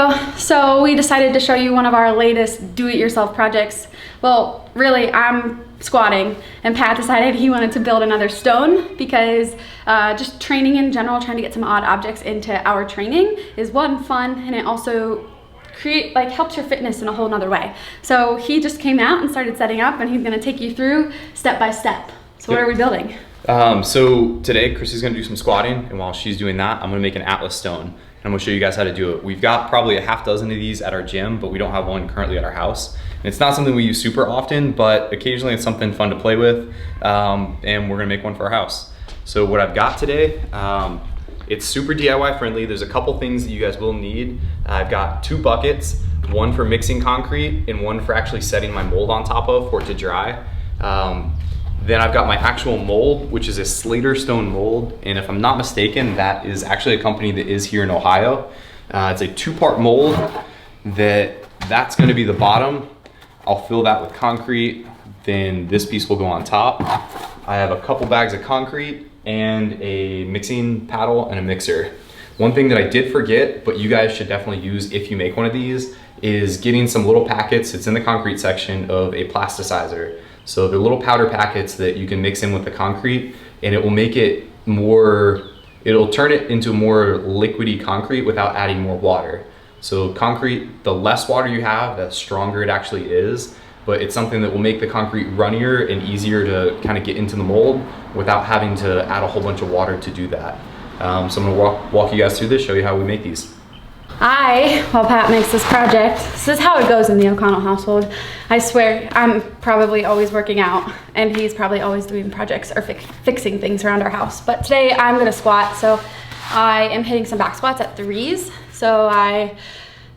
video. So we decided to show you one of our latest do-it-yourself projects. Well, really, I'm squatting, and Pat decided he wanted to build another stone because just training in general, trying to get some odd objects into our training is one, fun, and it also helps your fitness in a whole nother way. So he just came out and started setting up, and he's gonna take you through step by step. So what are we building? So today Chrissy's gonna do some squatting, and while she's doing that, I'm gonna make an Atlas stone. And I'm gonna show you guys how to do it. We've got probably a half dozen of these at our gym, but we don't have one currently at our house. And it's not something we use super often, but occasionally it's something fun to play with, and we're gonna make one for our house. So what I've got today, it's super DIY friendly. There's a couple things that you guys will need. I've got 2 buckets, one for mixing concrete and one for actually setting my mold on top of for it to dry. Then I've got my actual mold, which is a Slater stone mold. And if I'm not mistaken, that is actually a company that is here in Ohio. It's a 2-part mold that's gonna be the bottom. I'll fill that with concrete, then this piece will go on top. I have a couple bags of concrete and a mixing paddle and a mixer. One thing that I did forget, but you guys should definitely use if you make one of these, is getting some little packets, it's in the concrete section, of a plasticizer. So they're little powder packets that you can mix in with the concrete, and it will make it more, it'll turn it into more liquidy concrete without adding more water. So concrete, the less water you have, the stronger it actually is, but it's something that will make the concrete runnier and easier to kind of get into the mold without having to add a whole bunch of water to do that. So I'm gonna walk you guys through this, show you how we make these. While Pat makes this project, this is how it goes in the O'Connell household. I swear, I'm probably always working out, and he's probably always doing projects or fixing things around our house. But today I'm gonna squat, so I am hitting some back squats at 3s. So I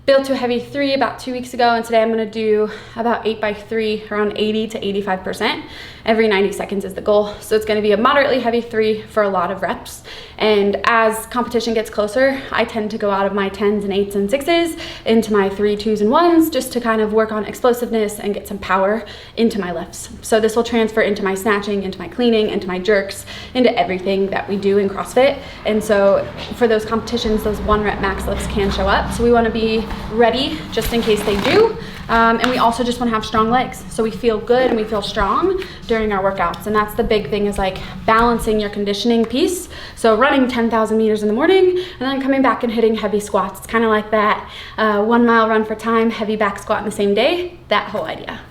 built to a heavy 3 about 2 weeks ago, and today I'm gonna do about 8 by 3, around 80 to 85%. Every 90 seconds is the goal. So it's gonna be a moderately heavy 3 for a lot of reps. And as competition gets closer, I tend to go out of my 10s and 8s and 6s into my 3, 2s, and 1s just to kind of work on explosiveness and get some power into my lifts. So this will transfer into my snatching, into my cleaning, into my jerks, into everything that we do in CrossFit. And so for those competitions, those 1-rep max lifts can show up. So we wanna be ready just in case they do. And we also just want to have strong legs, so we feel good and we feel strong during our workouts. And that's the big thing, is like balancing your conditioning piece. So running 10,000 meters in the morning and then coming back and hitting heavy squats. It's kind of like that 1 mile run for time, heavy back squat in the same day, that whole idea.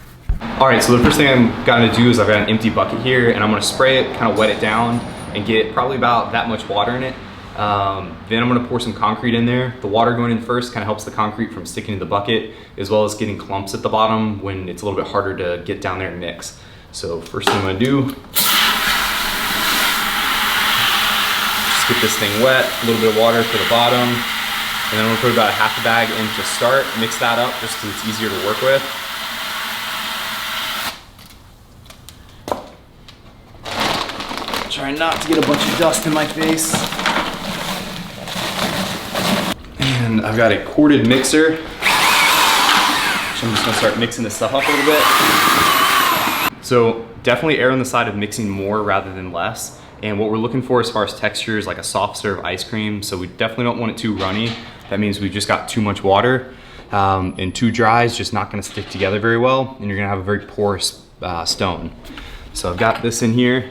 All right, so the first thing I'm gonna do is I've got an empty bucket here, and I'm gonna spray it, kind of wet it down, and get probably about that much water in it. Then I'm gonna pour some concrete in there. The water going in first kind of helps the concrete from sticking to the bucket, as well as getting clumps at the bottom when it's a little bit harder to get down there and mix. So first thing I'm gonna do, just get this thing wet, a little bit of water for the bottom, and then I'm gonna put about a half a bag in to start, mix that up just because it's easier to work with. Try not to get a bunch of dust in my face. And I've got a corded mixer, so I'm just gonna start mixing this stuff up a little bit. So definitely err on the side of mixing more rather than less. And what we're looking for as far as texture is like a soft serve ice cream. So we definitely don't want it too runny. That means we've just got too much water, and too dry is just not gonna stick together very well, and you're gonna have a very porous stone. So I've got this in here.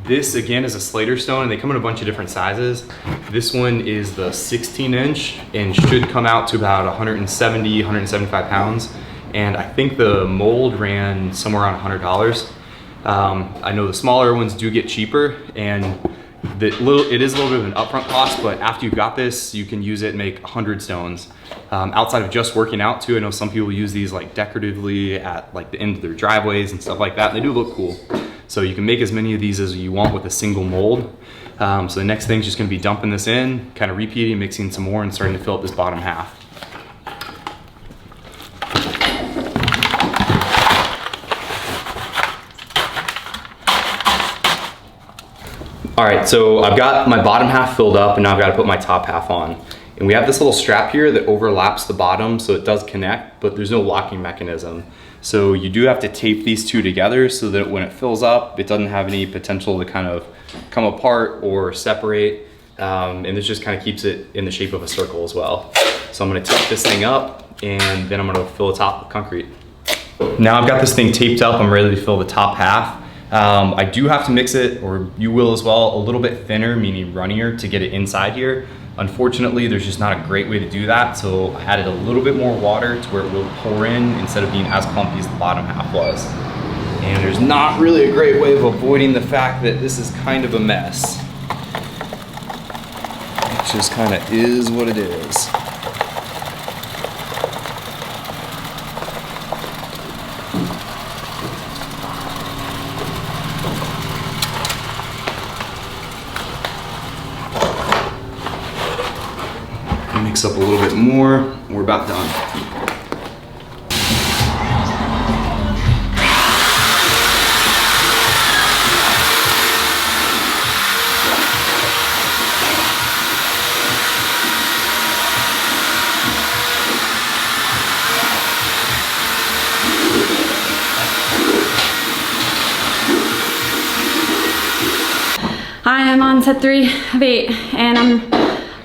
This again is a Slater stone, and they come in a bunch of different sizes. This one is the 16-inch and should come out to about 170, 175 pounds. And I think the mold ran somewhere around $100. I know the smaller ones do get cheaper, and it is a little bit of an upfront cost, but after you've got this, you can use it and make 100 stones. Outside of just working out too, I know some people use these like decoratively at like the end of their driveways and stuff like that, and they do look cool. So you can make as many of these as you want with a single mold. So the next thing is just gonna be dumping this in, kind of repeating, mixing some more, and starting to fill up this bottom half. All right, so I've got my bottom half filled up, and now I've got to put my top half on. And we have this little strap here that overlaps the bottom, so it does connect, but there's no locking mechanism. So you do have to tape these two together so that when it fills up, it doesn't have any potential to kind of come apart or separate. And this just kind of keeps it in the shape of a circle as well. So I'm gonna tape this thing up and then I'm gonna fill the top with concrete. Now I've got this thing taped up, I'm ready to fill the top half. I do have to mix it, or you will as well, a little bit thinner, meaning runnier, to get it inside here. Unfortunately, there's just not a great way to do that, so I added a little bit more water to where it will pour in instead of being as clumpy as the bottom half was. And there's not really a great way of avoiding the fact that this is kind of a mess. It just kind of is what it is. Mix up a little bit more, we're about done. I am on set 3 of 8 and I'm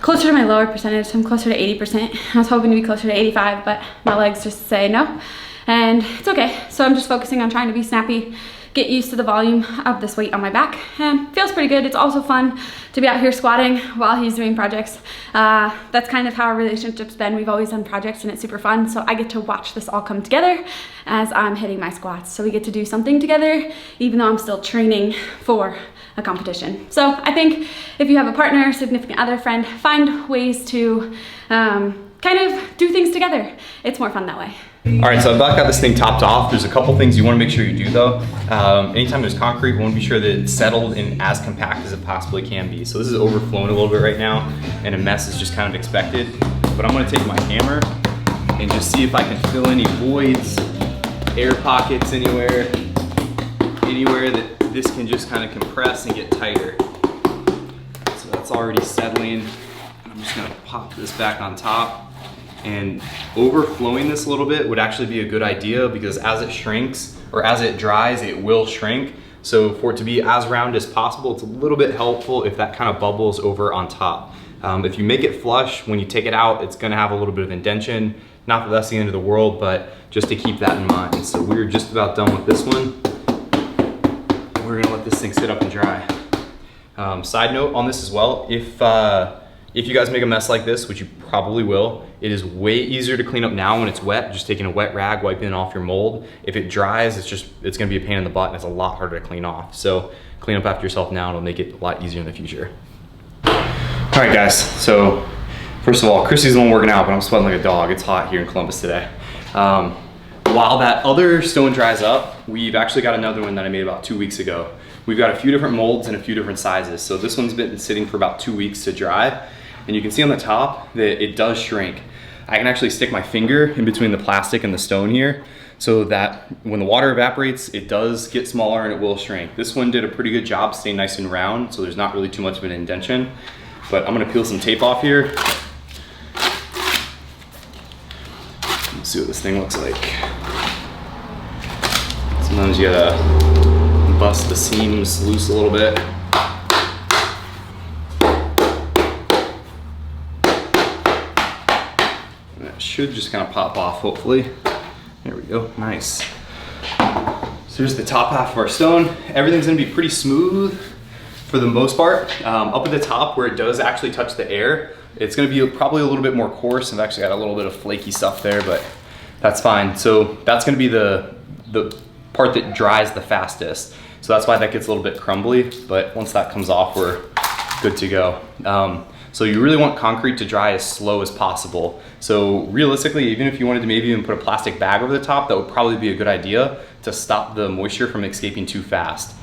closer to my lower percentage, so I'm closer to 80%. I was hoping to be closer to 85, but my legs just say no, and it's okay. So I'm just focusing on trying to be snappy, get used to the volume of this weight on my back, and feels pretty good. It's also fun to be out here squatting while he's doing projects. That's kind of how our relationship's been. We've always done projects and it's super fun, so I get to watch this all come together as I'm hitting my squats. So we get to do something together, even though I'm still training for a competition. So I think if you have a partner, significant other, friend, find ways to kind of do things together. It's more fun that way. All right, so I've about got this thing topped off. There's a couple things you want to make sure you do though. Anytime there's concrete, we want to be sure that it's settled and as compact as it possibly can be. So this is overflowing a little bit right now, and a mess is just kind of expected. But I'm going to take my hammer and just see if I can fill any voids, air pockets anywhere that this can just kind of compress and get tighter. So that's already settling. I'm just gonna pop this back on top, and overflowing this a little bit would actually be a good idea, because as it shrinks or as it dries, it will shrink. So for it to be as round as possible, it's a little bit helpful if that kind of bubbles over on top. If you make it flush, when you take it out, it's gonna have a little bit of indentation. Not that that's the end of the world, but just to keep that in mind. So we're just about done with this one. We're gonna let this thing sit up and dry. Side note on this as well, if you guys make a mess like this, which you probably will, it is way easier to clean up now when it's wet, just taking a wet rag, wiping it off your mold. If it dries, it's gonna be a pain in the butt and it's a lot harder to clean off. So clean up after yourself now, it'll make it a lot easier in the future. All right guys, so first of all, Chrissy's the one working out, but I'm sweating like a dog. It's hot here in Columbus today. While that other stone dries up, we've actually got another one that I made about 2 weeks ago. We've got a few different molds and a few different sizes. So this one's been sitting for about 2 weeks to dry. And you can see on the top that it does shrink. I can actually stick my finger in between the plastic and the stone here, so that when the water evaporates, it does get smaller and it will shrink. This one did a pretty good job staying nice and round, so there's not really too much of an indentation. But I'm gonna peel some tape off here. Let's see what this thing looks like. Sometimes you gotta bust the seams loose a little bit. And that should just kind of pop off, hopefully. There we go, nice. So here's the top half of our stone. Everything's gonna be pretty smooth for the most part. Up at the top where it does actually touch the air, it's gonna be probably a little bit more coarse. I've actually got a little bit of flaky stuff there, but that's fine. So that's gonna be the part that dries the fastest. So that's why that gets a little bit crumbly, but once that comes off, we're good to go. So you really want concrete to dry as slow as possible. So realistically, even if you wanted to maybe even put a plastic bag over the top, that would probably be a good idea to stop the moisture from escaping too fast.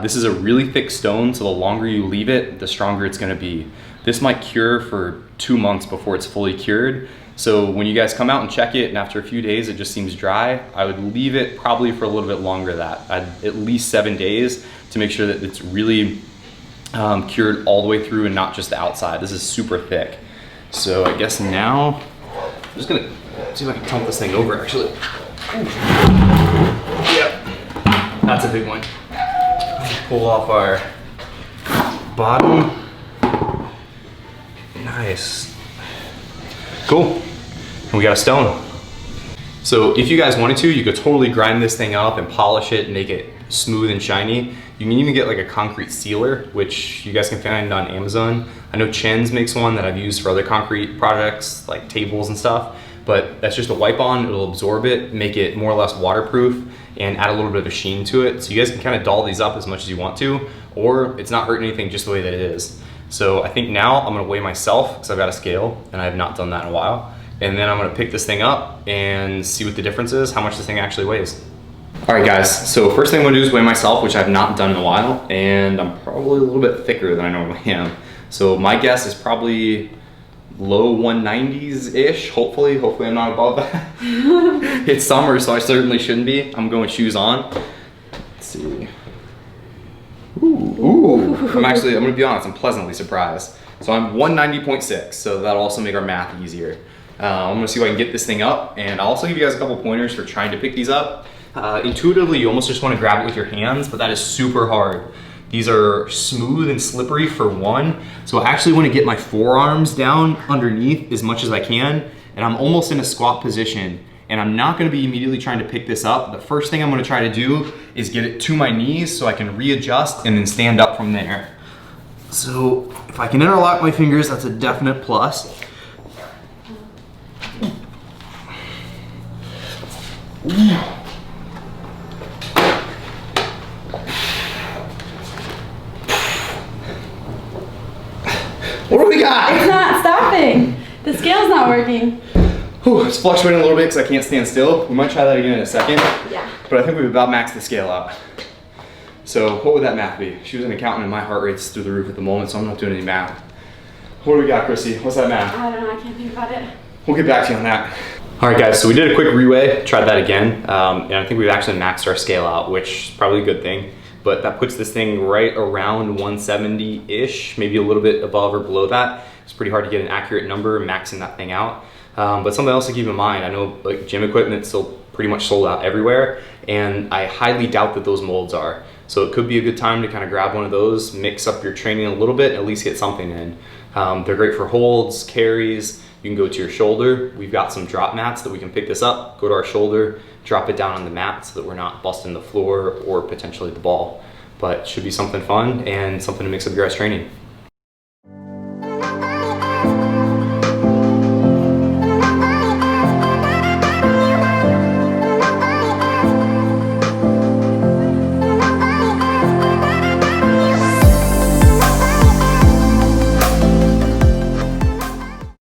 This is a really thick stone, so the longer you leave it, the stronger it's gonna be. This might cure for 2 months before it's fully cured. So when you guys come out and check it, and after a few days it just seems dry, I would leave it probably for a little bit longer than that. At least 7 days to make sure that it's really cured all the way through and not just the outside. This is super thick. So I guess now, I'm just gonna see if I can tump this thing over actually. Yep, that's a big one. Pull off our bottom. Nice. Cool. and we got a stone. So if you guys wanted to, you could totally grind this thing up and polish it and make it smooth and shiny. You can even get like a concrete sealer, which you guys can find on Amazon. I know Chen's makes one that I've used for other concrete projects like tables and stuff, but that's just a wipe on. It'll absorb it, make it more or less waterproof, and add a little bit of a sheen to it. So you guys can kind of doll these up as much as you want to, or it's not hurting anything just the way that it is. So I think now I'm gonna weigh myself because I've got a scale and I have not done that in a while. And then I'm gonna pick this thing up and see what the difference is, how much this thing actually weighs. All right guys, so first thing I'm gonna do is weigh myself, which I've not done in a while, and I'm probably a little bit thicker than I normally am. So my guess is probably low 190s-ish, hopefully I'm not above that. It's summer, so I certainly shouldn't be. I'm going shoes on. Let's see. Ooh. I'm gonna be honest, I'm pleasantly surprised. So I'm 190.6, so that'll also make our math easier. I'm gonna see if I can get this thing up, and I'll also give you guys a couple pointers for trying to pick these up. Intuitively, you almost just wanna grab it with your hands, but that is super hard. These are smooth and slippery for one, so I actually wanna get my forearms down underneath as much as I can, and I'm almost in a squat position, and I'm not gonna be immediately trying to pick this up. The first thing I'm gonna try to do is get it to my knees so I can readjust and then stand up from there. So if I can interlock my fingers, that's a definite plus. What do we got? It's not stopping. The scale's not working. Whew, it's fluctuating a little bit because I can't stand still. We might try that again in a second. Yeah. But I think we've about maxed the scale out. So what would that math be? She was an accountant and my heart rate's through the roof at the moment, so I'm not doing any math. What do we got, Chrissy? What's that math? I don't know, I can't think about it. We'll get back to you on that. All right guys, so we did a quick reweigh, tried that again, and I think we've actually maxed our scale out, which is probably a good thing, but that puts this thing right around 170-ish, maybe a little bit above or below that. It's pretty hard to get an accurate number maxing that thing out. But something else to keep in mind, I know like gym equipment's still pretty much sold out everywhere, and I highly doubt that those molds are. So it could be a good time to kind of grab one of those, mix up your training a little bit, and at least get something in. They're great for holds, carries. You can go to your shoulder. We've got some drop mats that we can pick this up, go to our shoulder, drop it down on the mat so that we're not busting the floor or potentially the ball. But it should be something fun and something to mix up your guys' training.